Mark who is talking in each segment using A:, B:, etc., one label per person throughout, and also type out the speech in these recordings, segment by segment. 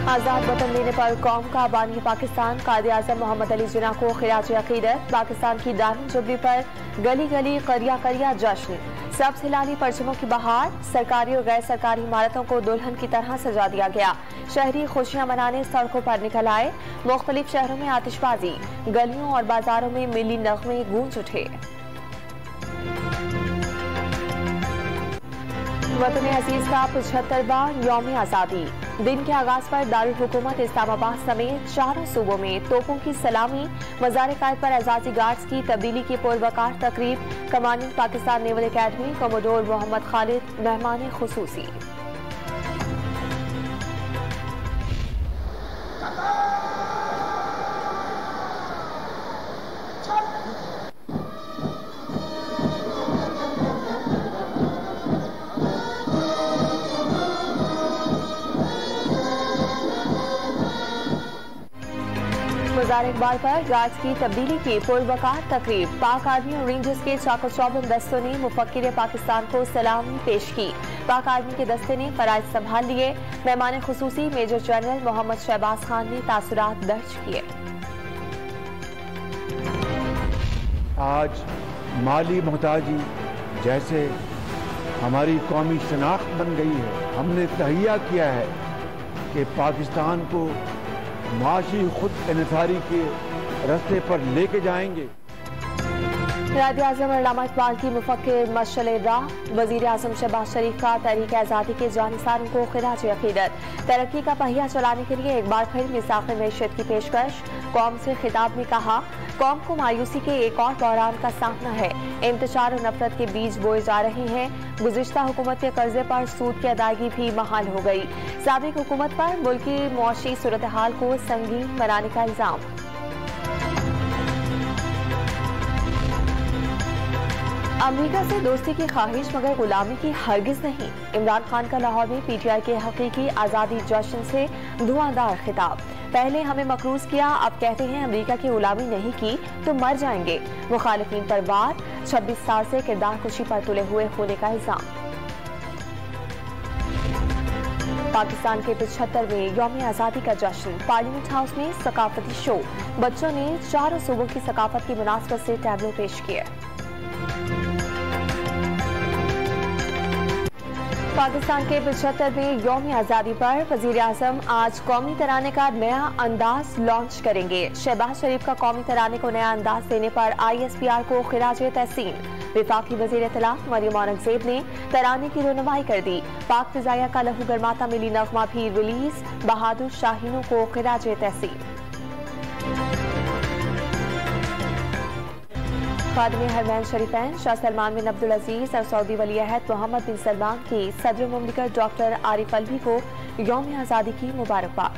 A: आजाद वतन देने पर कौम का बानी पाकिस्तान कायद-ए-आज़म मोहम्मद अली जिन्ना को खिराज अकीदत। पाकिस्तान की डायमंड जुबली पर गली गली करिया करिया जश्न। सब्ज़ हिलाली परचमों की बहार। सरकारी और गैर सरकारी इमारतों को दुल्हन की तरह सजा दिया गया। शहरी खुशियां मनाने सड़कों पर निकल आए। मुख्तलिफ शहरों में आतिशबाजी, गलियों और बाजारों में मिली नगमे गूंज उठे। वतन अजीज का 75वां यौम आज़ादी। दिन के आगाज पर दारुल हुकूमत इस्लामाबाद समेत चारों सूबों में तोपों की सलामी। मज़ार कायद पर एजाजी गार्ड्स की तब्दीली की पुरवकार तकरीब। Commanding Pakistan naval academy commodore Mohammad Khalid मेहमान खुसूसी। मज़ार इकबाल पर गार्ड्स की तब्दीली की पुरवकार तकरीब। पाक आर्मी और रेंजर्स के चाको चौबंद दस्तों ने मुफक्किर पाकिस्तान को सलामी पेश की। पाक आर्मी के दस्ते ने फराइज संभाल लिए। मेहमान खुसूसी मेजर जनरल मोहम्मद शहबाज खान ने तासुरात दर्ज किए।
B: आज माली मोहताजी जैसे हमारी कौमी शनाख्त बन गई है, हमने तहैया किया है कि पाकिस्तान को माशी खुद इन्हिसारी के रास्ते पर लेके जाएंगे।
A: कायद-ए-आज़म अल्लामा इकबाल की मुफक्किर मशअल राह। वज़ीर आज़म शहबाज शरीफ का तहरीक आज़ादी के जानिसारों को खिराज अकीदत। तरक्की का पहिया चलाने के लिए एक बार फिर मिसाक़ मैशत की पेशकश। कौम से खिताब में कहा, कौम को मायूसी के एक और बहरान का सामना है। इंतशार और नफरत के बीज बोए जा रहे हैं। गुज़िश्ता हुकूमत के कर्जे पर सूद की अदायगी भी महाल हो गई। साबिक हुकूमत पर मुल्क की मुआशी सूरत हाल को संगीन बनाने का इल्जाम। अमेरिका से दोस्ती की ख्वाहिश मगर गुलामी की हरगिज नहीं। इमरान खान का लाहौर में पीटीआई के हकीकी आज़ादी जश्न से धुआंधार खिताब। पहले हमें मकरूज किया, अब कहते हैं अमेरिका की गुलामी नहीं की तो मर जाएंगे। मुखालिफिन पर वार। 26 साल से किरदार कुशी पर तुले हुए होने का इल्जाम। पाकिस्तान के 75वें यौम आज़ादी का जश्न। पार्लियामेंट हाउस में सकाफती शो। बच्चों ने चारों सूबों की सकाफत की मुनासबत से टैबलो पेश किए। पाकिस्तान के 75वें यौम आज़ादी पर वज़ीर आज़म आज कौमी तराने का नया अंदाज लॉन्च करेंगे। शहबाज शरीफ का कौमी तराने को नया अंदाज देने पर ISPR को खिराज तहसीन। विफाकी वज़ीर इत्तलात मरियम औरंगज़ेब ने तराने की रोनमाई कर दी। पाक फिजाया का लहू गरमाता मिली नगमा भी रिलीज। बहादुर शाहीनों को खिराज तहसीन। खादिम हरमैन शरीफैन शाह सलमान बिन अब्दुल अजीज और सऊदी वली अहद मोहम्मद बिन सलमान की सदर मुमलिकत डॉक्टर आरिफ अलवी को यौम आज़ादी की मुबारकबाद।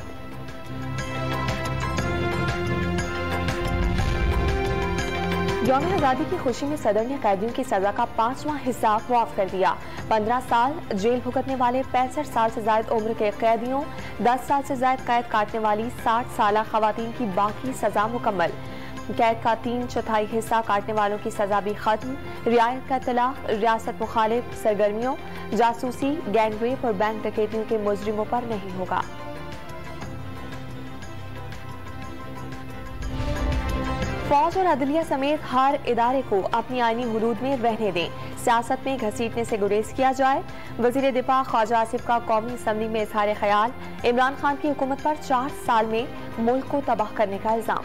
A: यौम आज़ादी की खुशी में सदर ने कैदियों की सजा का 5वां हिस्सा मुआफ कर दिया। 15 साल जेल भुगतने वाले 65 साल से ज्यादा उम्र के कैदियों, 10 साल से ज्यादा कैद काटने वाली 60 साल खवातीन की बाकी सजा मुकम्मल। कैद का 3/4 हिस्सा काटने वालों की सजा भी खत्म। रियायत का तलाक, रियासत मुखालिफ सरगर्मियों, जासूसी, गैंगरेप और बैंक डकैतियों के मुजरिमों पर नहीं होगा। फौज और अदलिया समेत हर इदारे को अपनी आईनी हुदूद में रहने दें। सियासत में घसीटने से गुरेज किया जाए। वजीर दिफा ख्वाजा आसिफ का कौमी असम्बली में इजहार ख्याल। इमरान खान की हुकूमत पर 4 साल में मुल्क को तबाह करने का इल्जाम।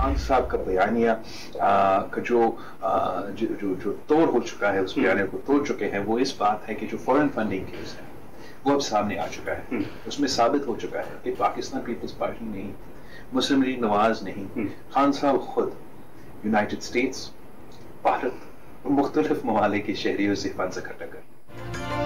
C: खान साहब का बयानिया का जो तोड़ हो चुका है, उस बयानिया को तोड़ चुके हैं, वो इस बात है कि जो फॉरेन फंडिंग केस है वो अब सामने आ चुका है। उसमें साबित हो चुका है कि पाकिस्तान पीपल्स पार्टी नहीं, मुस्लिम लीग नवाज नहीं, खान साहब खुद यूनाइटेड स्टेट्स, भारत, मुख्तलिफ ममालिक के शहरियों से फंड इकट्ठा कर।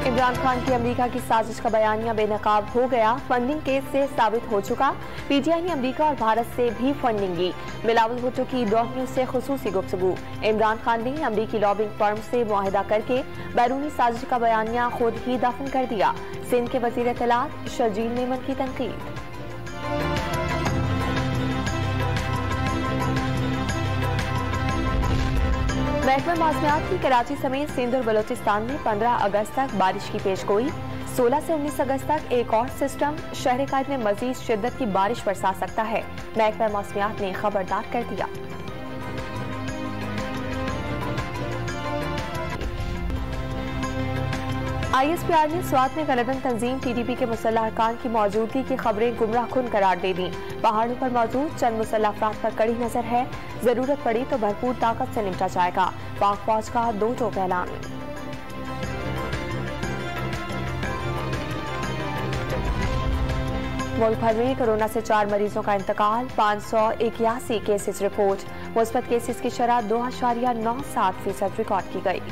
A: इमरान खान की अमेरिका की साजिश का बयानिया बेनकाब हो गया। फंडिंग केस से साबित हो चुका। पीटीआई ने अमेरिका और भारत से भी फंडिंग ली। बिलावल भुट्टो की डॉट न्यूज से खुसूसी गुफ्तगू। इमरान खान ने अमेरिकी लॉबिंग फर्म से मुआहिदा करके बैरूनी साजिश का बयानिया खुद ही दफन कर दिया। सिंध के वजीर इत्तलात शर्जील मेमन की तनकीद। महकमा मौसमियात की कराची समेत सिंध और बलोचिस्तान में 15 अगस्त तक बारिश की पेशगोई। 16 से 19 अगस्त तक एक और सिस्टम शहर कायद में मजीद शिद्दत की बारिश बरसा सकता है। महकमा मौसमियात ने खबरदार कर दिया। ISPR ने स्वात में गलतन तंजीम TDP के मुसल्लह अरकान की मौजूदगी की खबरें गुमराह कुन करार दे दी। पहाड़ों पर मौजूद चंद मुसल्लह अफराद पर कड़ी नजर है, जरूरत पड़ी तो भरपूर ताकत से निपटा जाएगा। पाक फौज का दो टोक ऐलान। मुल्क भर में कोरोना से 4 मरीजों का इंतकाल। 581 केसेस रिपोर्ट। मुस्बत केसेस की शरह 2.97% रिकॉर्ड की गई।